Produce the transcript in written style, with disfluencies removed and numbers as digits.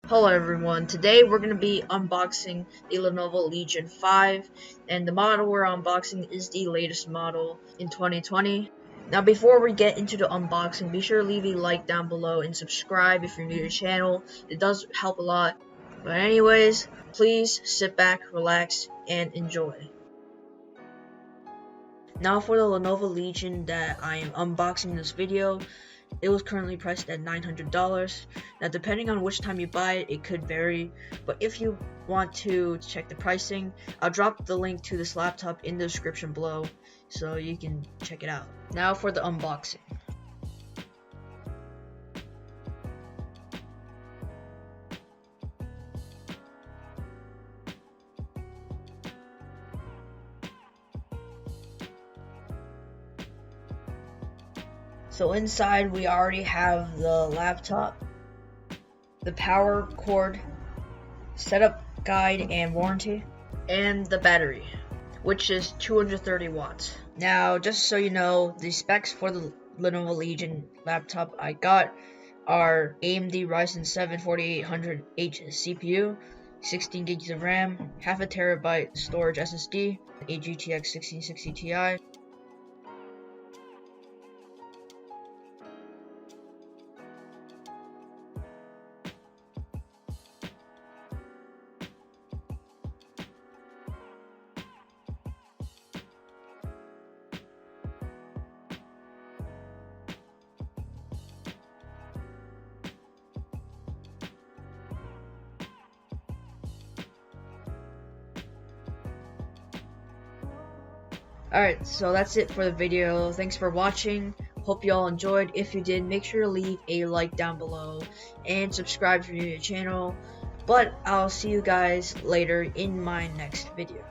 Hello everyone, today we're going to be unboxing the Lenovo Legion 5, and the model we're unboxing is the latest model in 2020. Now before we get into the unboxing, be sure to leave a like down below and subscribe if you're new to the channel. It does help a lot. But anyways, please sit back, relax, and enjoy. Now for the Lenovo Legion that I am unboxing in this video, it was currently priced at $900. Now depending on which time you buy it, it could vary, but if you want to check the pricing, I'll drop the link to this laptop in the description below so you can check it out. Now for the unboxing. So inside we already have the laptop, the power cord, setup guide and warranty, and the battery, which is 230 watts. Now just so you know, the specs for the Lenovo Legion laptop I got are AMD Ryzen 7 4800H CPU, 16 gigs of RAM, half a terabyte storage SSD, a GTX 1660 Ti. Alright, so that's it for the video. Thanks for watching. Hope you all enjoyed. If you did, make sure to leave a like down below and subscribe if you're new to the channel. But I'll see you guys later in my next video.